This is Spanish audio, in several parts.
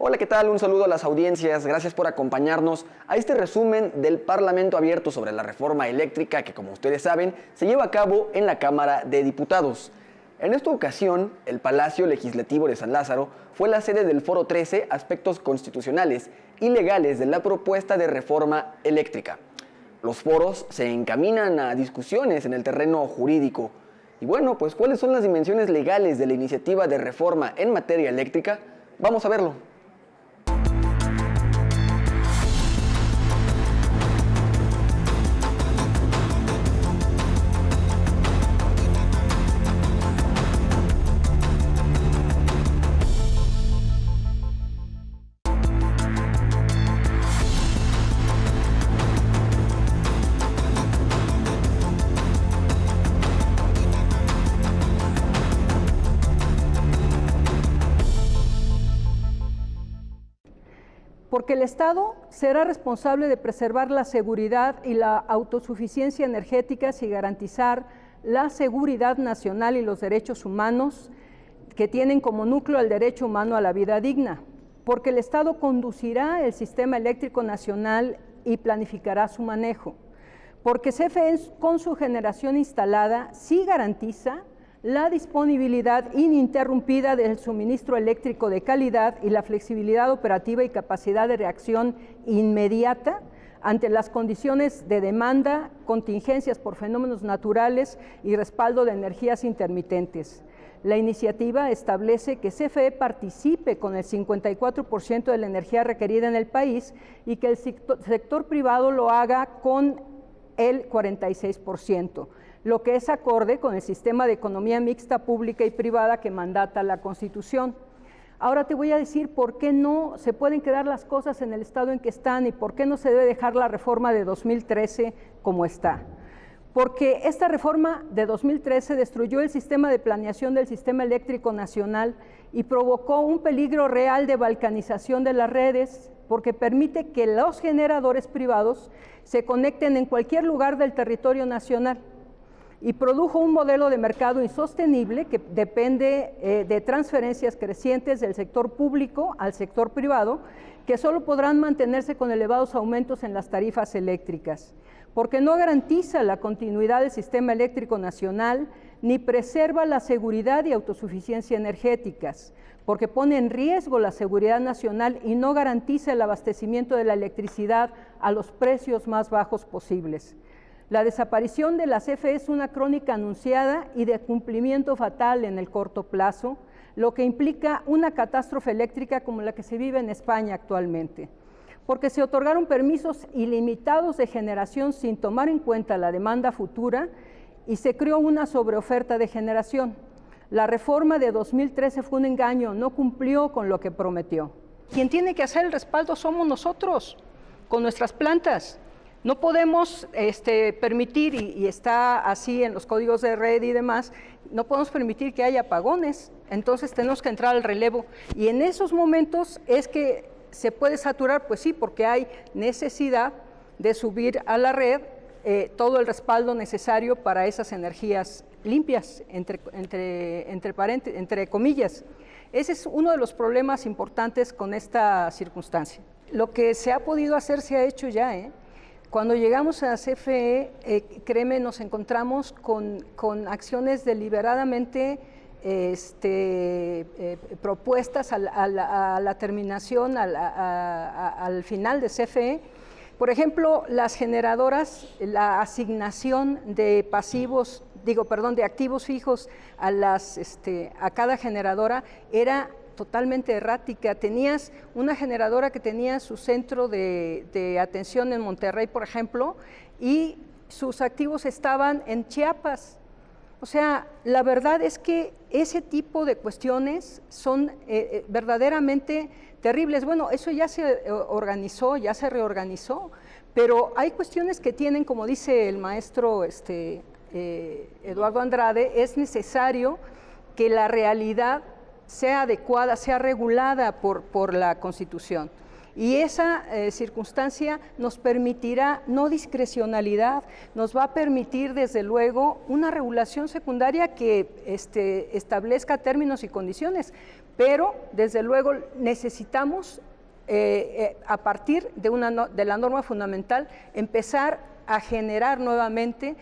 Hola, ¿qué tal? Un saludo a las audiencias. Gracias por acompañarnos a este resumen del Parlamento Abierto sobre la reforma eléctrica que, como ustedes saben, se lleva a cabo en la Cámara de Diputados. En esta ocasión, el Palacio Legislativo de San Lázaro fue la sede del Foro 13, Aspectos Constitucionales y Legales de la Propuesta de Reforma Eléctrica. Los foros se encaminan a discusiones en el terreno jurídico. Y bueno, pues ¿cuáles son las dimensiones legales de la iniciativa de reforma en materia eléctrica? Vamos a verlo. Porque el Estado será responsable de preservar la seguridad y la autosuficiencia energéticas y garantizar la seguridad nacional y los derechos humanos que tienen como núcleo el derecho humano a la vida digna. Porque el Estado conducirá el sistema eléctrico nacional y planificará su manejo. Porque CFE, con su generación instalada, sí garantiza la disponibilidad ininterrumpida del suministro eléctrico de calidad y la flexibilidad operativa y capacidad de reacción inmediata ante las condiciones de demanda, contingencias por fenómenos naturales y respaldo de energías intermitentes. La iniciativa establece que CFE participe con el 54% de la energía requerida en el país y que el sector privado lo haga con el 46%. Lo que es acorde con el sistema de economía mixta pública y privada que mandata la Constitución. Ahora te voy a decir por qué no se pueden quedar las cosas en el estado en que están y por qué no se debe dejar la reforma de 2013 como está. Porque esta reforma de 2013 destruyó el sistema de planeación del sistema eléctrico nacional y provocó un peligro real de balcanización de las redes, porque permite que los generadores privados se conecten en cualquier lugar del territorio nacional. Y produjo un modelo de mercado insostenible que depende de transferencias crecientes del sector público al sector privado, que solo podrán mantenerse con elevados aumentos en las tarifas eléctricas, porque no garantiza la continuidad del sistema eléctrico nacional, ni preserva la seguridad y autosuficiencia energéticas, porque pone en riesgo la seguridad nacional y no garantiza el abastecimiento de la electricidad a los precios más bajos posibles. La desaparición de la CFE es una crónica anunciada y de cumplimiento fatal en el corto plazo, lo que implica una catástrofe eléctrica como la que se vive en España actualmente. Porque se otorgaron permisos ilimitados de generación sin tomar en cuenta la demanda futura y se creó una sobreoferta de generación. La reforma de 2013 fue un engaño, no cumplió con lo que prometió. Quien tiene que hacer el respaldo somos nosotros, con nuestras plantas. No podemos permitir, y está así en los códigos de red y demás, no podemos permitir que haya apagones, entonces tenemos que entrar al relevo. Y en esos momentos es que se puede saturar, pues sí, porque hay necesidad de subir a la red todo el respaldo necesario para esas energías limpias, entre comillas. Ese es uno de los problemas importantes con esta circunstancia. Lo que se ha podido hacer se ha hecho ya, Cuando llegamos a CFE, créeme, nos encontramos con acciones deliberadamente propuestas a la terminación, al final de CFE. Por ejemplo, las generadoras, la asignación de de activos fijos a cada generadora era totalmente errática. Tenías una generadora que tenía su centro de atención en Monterrey, por ejemplo, y sus activos estaban en Chiapas. O sea, la verdad es que ese tipo de cuestiones son verdaderamente terribles. Bueno, eso ya se organizó, ya se reorganizó, pero hay cuestiones que tienen, como dice el maestro Eduardo Andrade, es necesario que la realidad sea adecuada, sea regulada por la Constitución. Y esa circunstancia nos permitirá no discrecionalidad, nos va a permitir desde luego una regulación secundaria que establezca términos y condiciones, pero desde luego necesitamos a partir de la norma fundamental empezar a generar nuevamente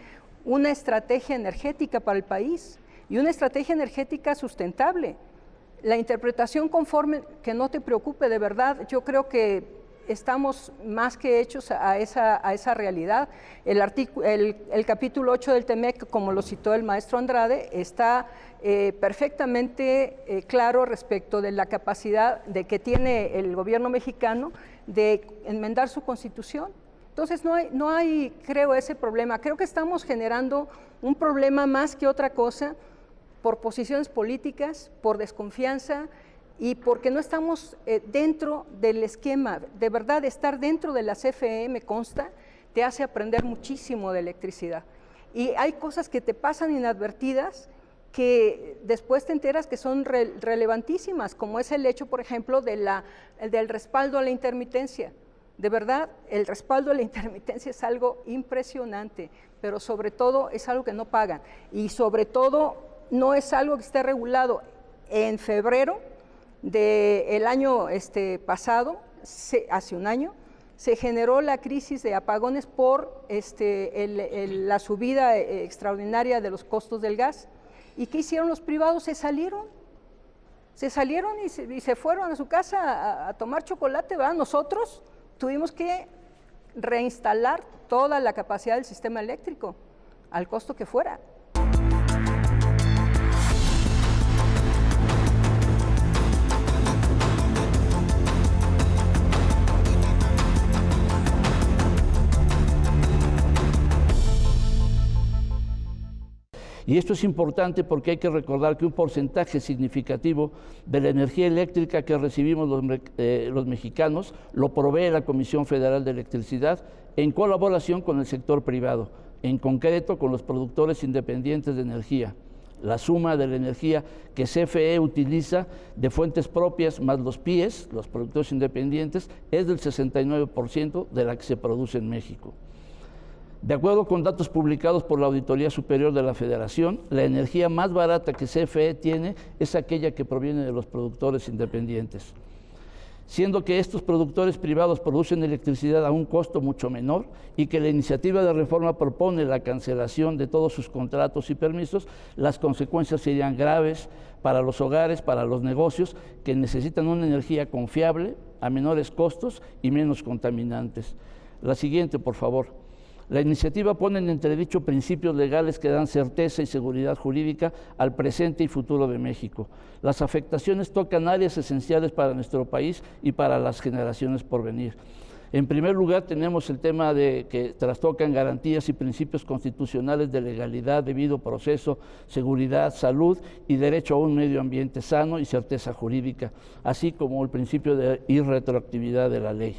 una estrategia energética para el país y una estrategia energética sustentable. La interpretación conforme, que no te preocupe, de verdad, yo creo que estamos más que hechos a esa realidad. El capítulo 8 del TEMEC, como lo citó el maestro Andrade, está perfectamente claro respecto de la capacidad que tiene el gobierno mexicano de enmendar su constitución. Entonces no hay, creo, ese problema. Creo que estamos generando un problema más que otra cosa por posiciones políticas, por desconfianza y porque no estamos dentro del esquema. De verdad, estar dentro de la CFE, me consta, te hace aprender muchísimo de electricidad. Y hay cosas que te pasan inadvertidas que después te enteras que son relevantísimas, como es el hecho, por ejemplo, del respaldo a la intermitencia. De verdad, el respaldo a la intermitencia es algo impresionante, pero sobre todo es algo que no pagan y sobre todo no es algo que esté regulado. En febrero del año pasado, hace un año, se generó la crisis de apagones por la subida extraordinaria de los costos del gas. ¿Y qué hicieron los privados? Se salieron y se fueron a su casa a tomar chocolate, ¿verdad? Nosotros tuvimos que reinstalar toda la capacidad del sistema eléctrico, al costo que fuera. Y esto es importante porque hay que recordar que un porcentaje significativo de la energía eléctrica que recibimos los mexicanos lo provee la Comisión Federal de Electricidad en colaboración con el sector privado, en concreto con los productores independientes de energía. La suma de la energía que CFE utiliza de fuentes propias más los PIEs, los productores independientes, es del 69% de la que se produce en México. De acuerdo con datos publicados por la Auditoría Superior de la Federación, la energía más barata que CFE tiene es aquella que proviene de los productores independientes, siendo que estos productores privados producen electricidad a un costo mucho menor y que la iniciativa de reforma propone la cancelación de todos sus contratos y permisos. Las consecuencias serían graves para los hogares, para los negocios que necesitan una energía confiable, a menores costos y menos contaminantes. La siguiente, por favor. La iniciativa pone en entredicho principios legales que dan certeza y seguridad jurídica al presente y futuro de México. Las afectaciones tocan áreas esenciales para nuestro país y para las generaciones por venir. En primer lugar, tenemos el tema de que trastocan garantías y principios constitucionales de legalidad, debido proceso, seguridad, salud y derecho a un medio ambiente sano y certeza jurídica, así como el principio de irretroactividad de la ley.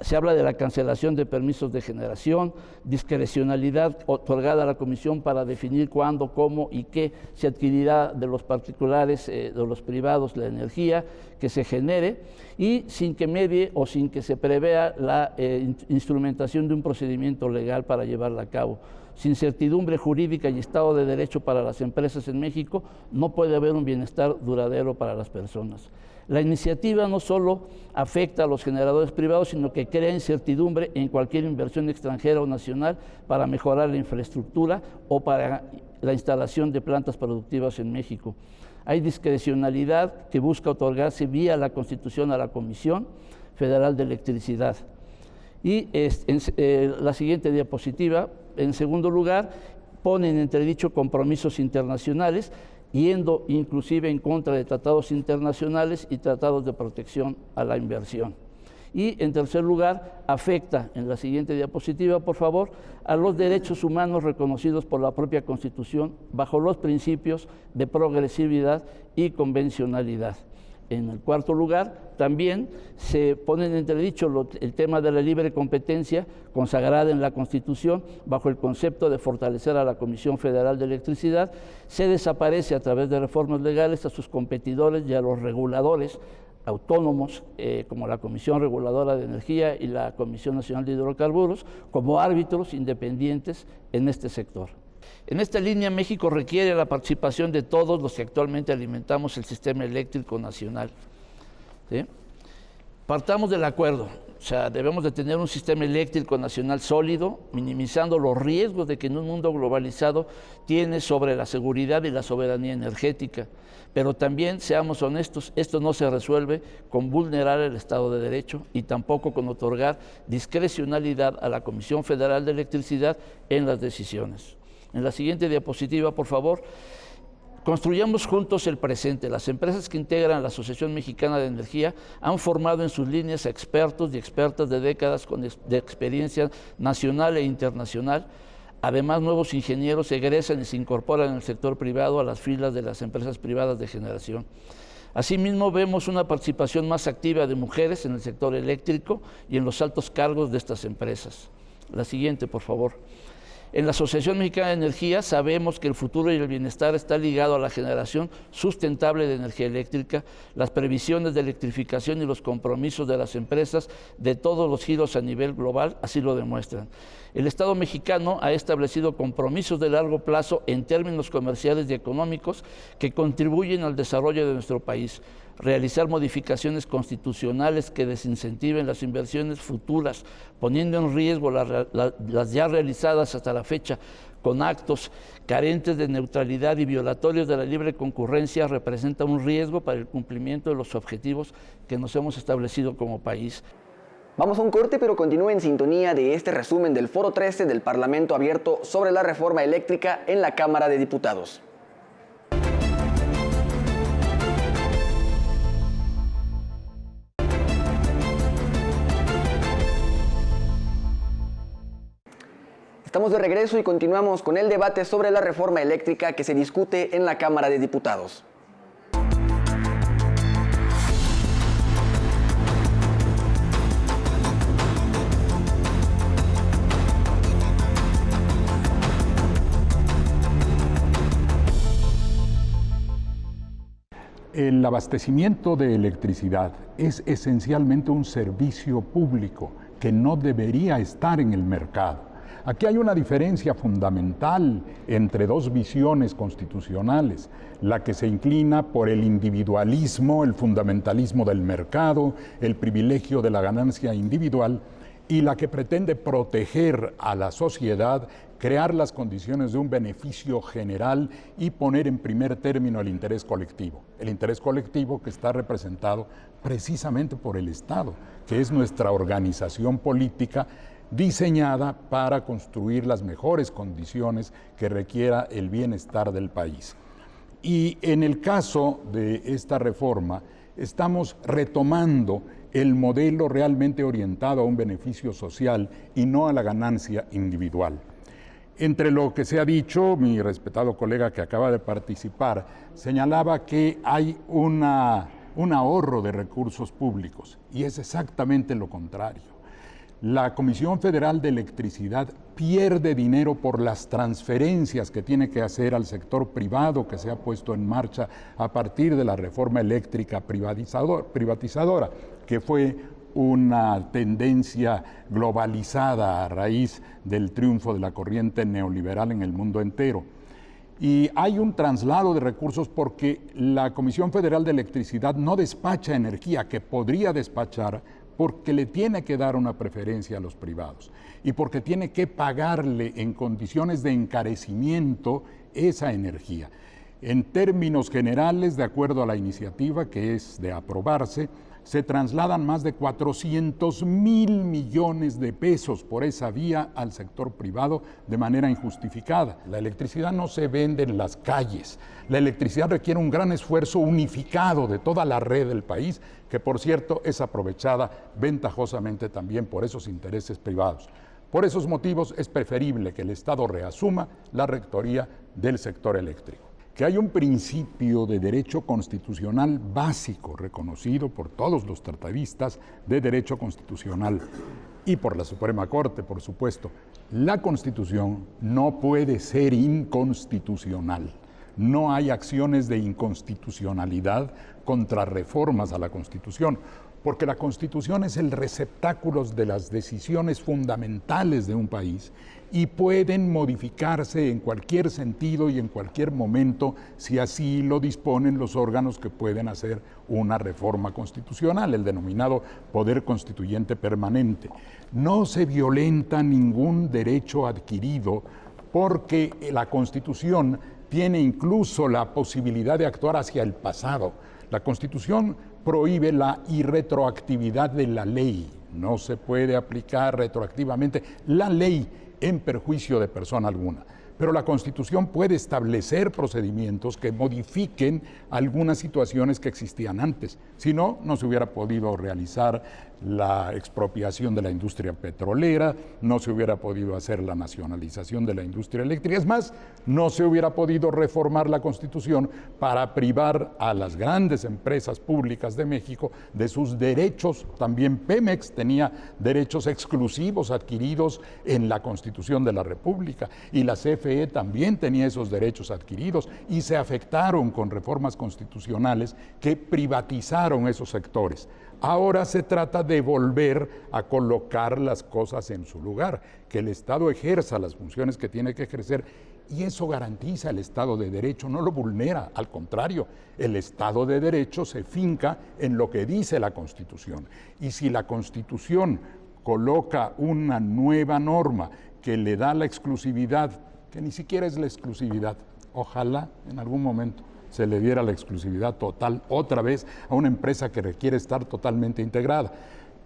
Se habla de la cancelación de permisos de generación, discrecionalidad otorgada a la Comisión para definir cuándo, cómo y qué se adquirirá de los particulares, de los privados, la energía que se genere, y sin que medie o sin que se prevea la instrumentación de un procedimiento legal para llevarla a cabo. Sin certidumbre jurídica y Estado de Derecho para las empresas en México, no puede haber un bienestar duradero para las personas. La iniciativa no solo afecta a los generadores privados, sino que crea incertidumbre en cualquier inversión extranjera o nacional para mejorar la infraestructura o para la instalación de plantas productivas en México. Hay discrecionalidad que busca otorgarse vía la Constitución a la Comisión Federal de Electricidad. Y la siguiente diapositiva, en segundo lugar, pone en entredicho compromisos internacionales, yendo inclusive en contra de tratados internacionales y tratados de protección a la inversión. Y en tercer lugar, afecta, en la siguiente diapositiva, por favor, a los derechos humanos reconocidos por la propia Constitución bajo los principios de progresividad y convencionalidad. En el cuarto lugar, también se pone en entredicho el tema de la libre competencia consagrada en la Constitución bajo el concepto de fortalecer a la Comisión Federal de Electricidad. Se desaparece a través de reformas legales a sus competidores y a los reguladores autónomos, como la Comisión Reguladora de Energía y la Comisión Nacional de Hidrocarburos, como árbitros independientes en este sector. En esta línea, México requiere la participación de todos los que actualmente alimentamos el sistema eléctrico nacional. ¿Sí? Partamos del acuerdo, o sea, debemos de tener un sistema eléctrico nacional sólido, minimizando los riesgos de que en un mundo globalizado tiene sobre la seguridad y la soberanía energética. Pero también, seamos honestos, esto no se resuelve con vulnerar el Estado de Derecho y tampoco con otorgar discrecionalidad a la Comisión Federal de Electricidad en las decisiones. En la siguiente diapositiva, por favor. Construyamos juntos el presente. Las empresas que integran la Asociación Mexicana de Energía han formado en sus líneas a expertos y expertas de décadas de experiencia nacional e internacional. Además, nuevos ingenieros egresan y se incorporan en el sector privado a las filas de las empresas privadas de generación. Asimismo, vemos una participación más activa de mujeres en el sector eléctrico y en los altos cargos de estas empresas. La siguiente, por favor. En la Asociación Mexicana de Energía sabemos que el futuro y el bienestar está ligado a la generación sustentable de energía eléctrica, las previsiones de electrificación y los compromisos de las empresas de todos los giros a nivel global así lo demuestran. El Estado mexicano ha establecido compromisos de largo plazo en términos comerciales y económicos que contribuyen al desarrollo de nuestro país. Realizar modificaciones constitucionales que desincentiven las inversiones futuras, poniendo en riesgo las ya realizadas hasta la fecha, con actos carentes de neutralidad y violatorios de la libre concurrencia, representa un riesgo para el cumplimiento de los objetivos que nos hemos establecido como país. Vamos a un corte, pero continúe en sintonía de este resumen del Foro 13 del Parlamento Abierto sobre la reforma eléctrica en la Cámara de Diputados. Estamos de regreso y continuamos con el debate sobre la reforma eléctrica que se discute en la Cámara de Diputados. El abastecimiento de electricidad es esencialmente un servicio público que no debería estar en el mercado. Aquí hay una diferencia fundamental entre dos visiones constitucionales, la que se inclina por el individualismo, el fundamentalismo del mercado, el privilegio de la ganancia individual, y la que pretende proteger a la sociedad, crear las condiciones de un beneficio general y poner en primer término el interés colectivo que está representado precisamente por el Estado, que es nuestra organización política diseñada para construir las mejores condiciones que requiera el bienestar del país. Y en el caso de esta reforma, estamos retomando el modelo realmente orientado a un beneficio social y no a la ganancia individual. Entre lo que se ha dicho, mi respetado colega que acaba de participar señalaba que hay un ahorro de recursos públicos, y es exactamente lo contrario. La Comisión Federal de Electricidad pierde dinero por las transferencias que tiene que hacer al sector privado que se ha puesto en marcha a partir de la reforma eléctrica privatizadora, que fue una tendencia globalizada a raíz del triunfo de la corriente neoliberal en el mundo entero. Y hay un traslado de recursos porque la Comisión Federal de Electricidad no despacha energía que podría despachar, porque le tiene que dar una preferencia a los privados y porque tiene que pagarle en condiciones de encarecimiento esa energía. En términos generales, de acuerdo a la iniciativa que es de aprobarse, se trasladan más de 400,000 millones de pesos por esa vía al sector privado de manera injustificada. La electricidad no se vende en las calles. La electricidad requiere un gran esfuerzo unificado de toda la red del país, que por cierto es aprovechada ventajosamente también por esos intereses privados. Por esos motivos es preferible que el Estado reasuma la rectoría del sector eléctrico. Que hay un principio de derecho constitucional básico reconocido por todos los tratadistas de derecho constitucional y por la Suprema Corte, por supuesto. La Constitución no puede ser inconstitucional. no hay acciones de inconstitucionalidad contra reformas a la Constitución, porque la Constitución es el receptáculo de las decisiones fundamentales de un país y pueden modificarse en cualquier sentido y en cualquier momento si así lo disponen los órganos que pueden hacer una reforma constitucional, el denominado Poder Constituyente Permanente. No se violenta ningún derecho adquirido porque la Constitución tiene incluso la posibilidad de actuar hacia el pasado. La Constitución prohíbe la irretroactividad de la ley. No se puede aplicar retroactivamente la ley en perjuicio de persona alguna. Pero la Constitución puede establecer procedimientos que modifiquen algunas situaciones que existían antes. Si no, no se hubiera podido realizar la expropiación de la industria petrolera, no se hubiera podido hacer la nacionalización de la industria eléctrica. Es más, no se hubiera podido reformar la Constitución para privar a las grandes empresas públicas de México de sus derechos. También Pemex tenía derechos exclusivos adquiridos en la Constitución de la República y la CFE también tenía esos derechos adquiridos y se afectaron con reformas constitucionales que privatizaron esos sectores. Ahora se trata de volver a colocar las cosas en su lugar, que el Estado ejerza las funciones que tiene que ejercer y eso garantiza el Estado de Derecho, no lo vulnera, al contrario, el Estado de Derecho se finca en lo que dice la Constitución. Y si la Constitución coloca una nueva norma que le da la exclusividad, que ni siquiera es la exclusividad, ojalá en algún momento se le diera la exclusividad total otra vez a una empresa que requiere estar totalmente integrada.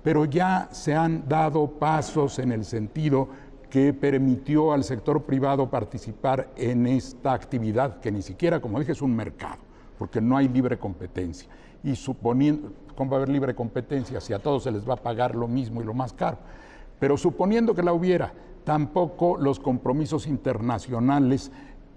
Pero ya se han dado pasos en el sentido que permitió al sector privado participar en esta actividad, que ni siquiera, como dije, es un mercado, porque no hay libre competencia. Y suponiendo, ¿cómo va a haber libre competencia si a todos se les va a pagar lo mismo y lo más caro? Pero suponiendo que la hubiera, tampoco los compromisos internacionales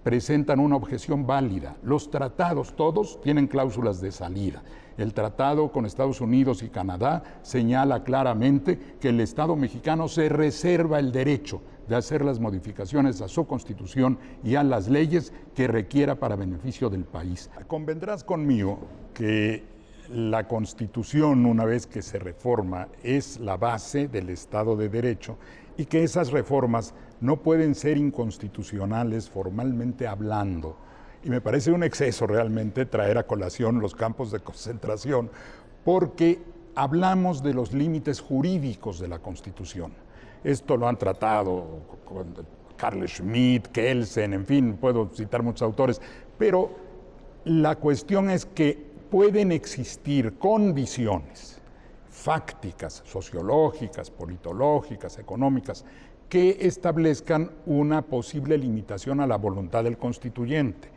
presentan una objeción válida. Los tratados, todos, tienen cláusulas de salida. El tratado con Estados Unidos y Canadá señala claramente que el Estado mexicano se reserva el derecho de hacer las modificaciones a su Constitución y a las leyes que requiera para beneficio del país. Convendrás conmigo que la Constitución, una vez que se reforma, es la base del Estado de Derecho y que esas reformas no pueden ser inconstitucionales formalmente hablando. Y me parece un exceso realmente traer a colación los campos de concentración, porque hablamos de los límites jurídicos de la Constitución. Esto lo han tratado con Carl Schmitt, Kelsen, en fin, puedo citar muchos autores, pero la cuestión es que pueden existir condiciones fácticas, sociológicas, politológicas, económicas, que establezcan una posible limitación a la voluntad del constituyente.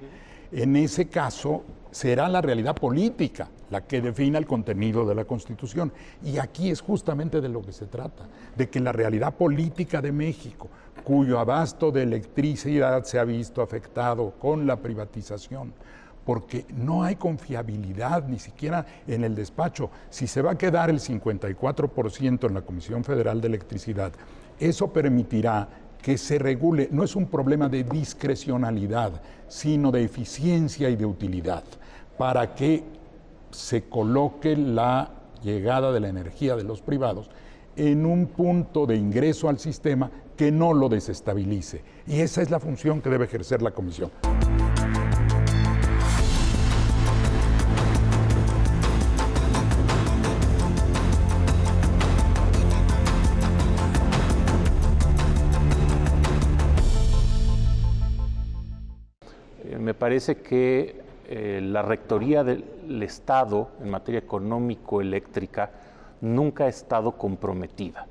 En ese caso, será la realidad política la que defina el contenido de la Constitución. Y aquí es justamente de lo que se trata, de que la realidad política de México, cuyo abasto de electricidad se ha visto afectado con la privatización, porque no hay confiabilidad ni siquiera en el despacho. Si se va a quedar el 54% en la Comisión Federal de Electricidad, eso permitirá que se regule, no es un problema de discrecionalidad, sino de eficiencia y de utilidad, para que se coloque la llegada de la energía de los privados en un punto de ingreso al sistema que no lo desestabilice. Y esa es la función que debe ejercer la Comisión. Me parece que la rectoría del Estado en materia económico-eléctrica nunca ha estado comprometida.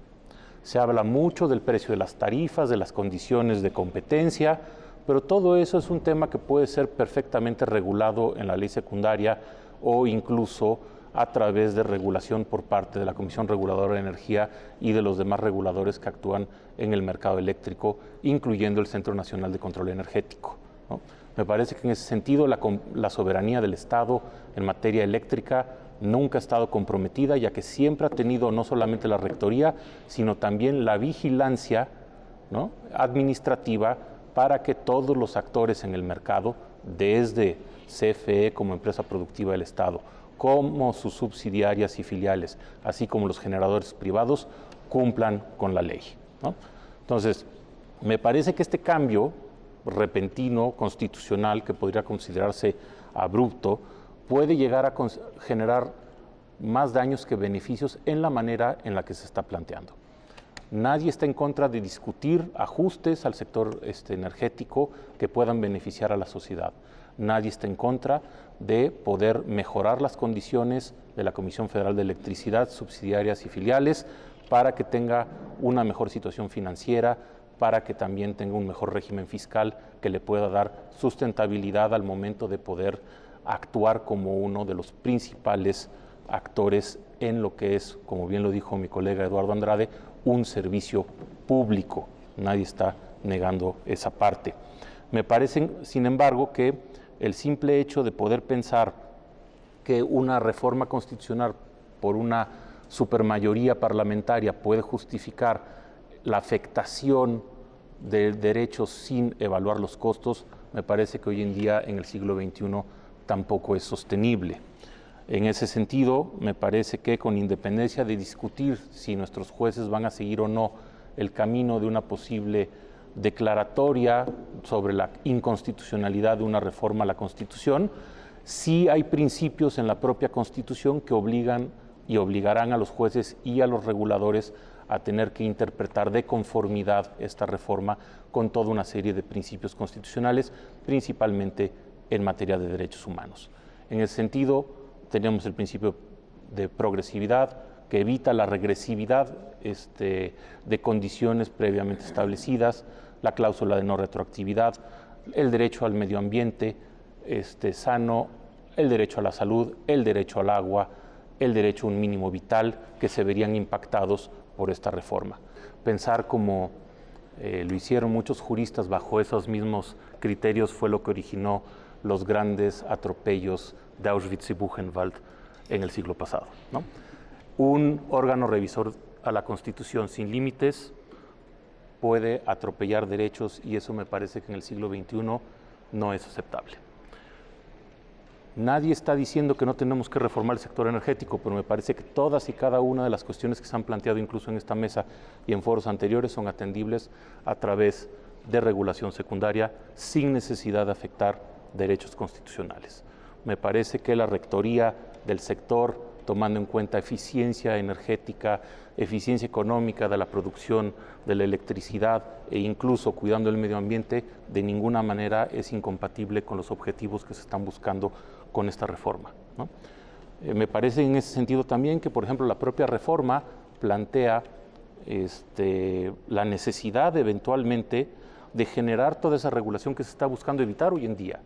Se habla mucho del precio de las tarifas, de las condiciones de competencia, pero todo eso es un tema que puede ser perfectamente regulado en la ley secundaria o incluso a través de regulación por parte de la Comisión Reguladora de Energía y de los demás reguladores que actúan en el mercado eléctrico, incluyendo el Centro Nacional de Control Energético, ¿no? Me parece que en ese sentido la soberanía del Estado en materia eléctrica nunca ha estado comprometida, ya que siempre ha tenido no solamente la rectoría, sino también la vigilancia, ¿no?, administrativa para que todos los actores en el mercado desde CFE como empresa productiva del Estado, como sus subsidiarias y filiales, así como los generadores privados, cumplan con la ley, ¿no? Entonces, me parece que este cambio repentino, constitucional, que podría considerarse abrupto, puede llegar a generar más daños que beneficios en la manera en la que se está planteando. Nadie está en contra de discutir ajustes al sector energético que puedan beneficiar a la sociedad. Nadie está en contra de poder mejorar las condiciones de la Comisión Federal de Electricidad, subsidiarias y filiales, para que tenga una mejor situación financiera, para que también tenga un mejor régimen fiscal que le pueda dar sustentabilidad al momento de poder actuar como uno de los principales actores en lo que es, como bien lo dijo mi colega Eduardo Andrade, un servicio público. Nadie está negando esa parte. Me parece, sin embargo, que el simple hecho de poder pensar que una reforma constitucional por una supermayoría parlamentaria puede justificar la afectación de derechos sin evaluar los costos, me parece que hoy en día, en el siglo XXI, tampoco es sostenible. En ese sentido, me parece que con independencia de discutir si nuestros jueces van a seguir o no el camino de una posible declaratoria sobre la inconstitucionalidad de una reforma a la Constitución, sí hay principios en la propia Constitución que obligan y obligarán a los jueces y a los reguladores a tener que interpretar de conformidad esta reforma con toda una serie de principios constitucionales, principalmente en materia de derechos humanos. En ese sentido, tenemos el principio de progresividad que evita la regresividad de condiciones previamente establecidas, la cláusula de no retroactividad, el derecho al medio ambiente sano, el derecho a la salud, el derecho al agua, el derecho a un mínimo vital que se verían impactados por esta reforma. Pensar como lo hicieron muchos juristas bajo esos mismos criterios fue lo que originó los grandes atropellos de Auschwitz y Buchenwald en el siglo pasado, ¿no? Un órgano revisor a la Constitución sin límites puede atropellar derechos y eso me parece que en el siglo XXI no es aceptable. Nadie está diciendo que no tenemos que reformar el sector energético, pero me parece que todas y cada una de las cuestiones que se han planteado incluso en esta mesa y en foros anteriores son atendibles a través de regulación secundaria sin necesidad de afectar derechos constitucionales. Me parece que la rectoría del sector, tomando en cuenta eficiencia energética, eficiencia económica de la producción de la electricidad e incluso cuidando el medio ambiente, de ninguna manera es incompatible con los objetivos que se están buscando con esta reforma, ¿no? Me parece en ese sentido también que, por ejemplo, la propia reforma plantea la necesidad eventualmente de generar toda esa regulación que se está buscando evitar hoy en día.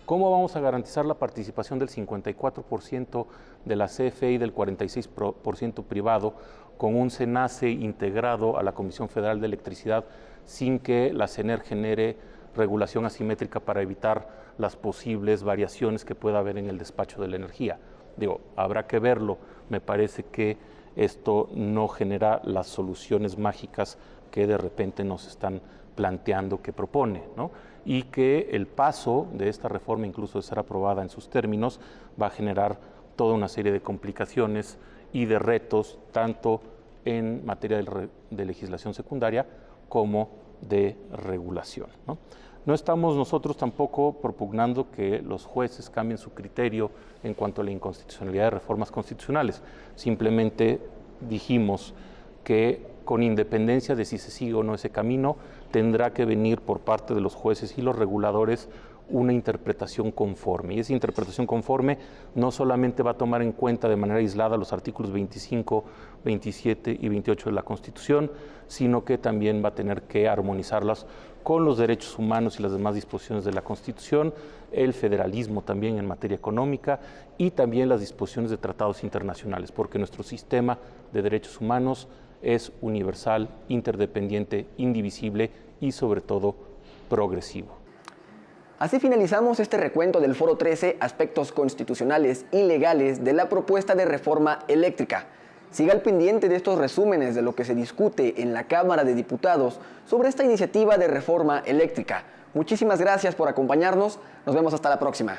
¿Cómo vamos a garantizar la participación del 54% de la CFE y del 46% privado con un SENACE integrado a la Comisión Federal de Electricidad sin que la CENER genere regulación asimétrica para evitar las posibles variaciones que pueda haber en el despacho de la energía? Digo, habrá que verlo. Me parece que esto no genera las soluciones mágicas que de repente nos están planteando que propone, ¿no? Y que el paso de esta reforma, incluso de ser aprobada en sus términos, va a generar toda una serie de complicaciones y de retos, tanto en materia de legislación secundaria como de regulación, ¿no? No estamos nosotros tampoco propugnando que los jueces cambien su criterio en cuanto a la inconstitucionalidad de reformas constitucionales. Simplemente dijimos que con independencia de si se sigue o no ese camino, tendrá que venir por parte de los jueces y los reguladores una interpretación conforme. Y esa interpretación conforme no solamente va a tomar en cuenta de manera aislada los artículos 25, 27 y 28 de la Constitución, sino que también va a tener que armonizarlas con los derechos humanos y las demás disposiciones de la Constitución, el federalismo también en materia económica y también las disposiciones de tratados internacionales, porque nuestro sistema de derechos humanos es universal, interdependiente, indivisible y sobre todo progresivo. Así finalizamos este recuento del Foro 13, aspectos constitucionales y legales de la propuesta de reforma eléctrica. Siga al pendiente de estos resúmenes de lo que se discute en la Cámara de Diputados sobre esta iniciativa de reforma eléctrica. Muchísimas gracias por acompañarnos. Nos vemos hasta la próxima.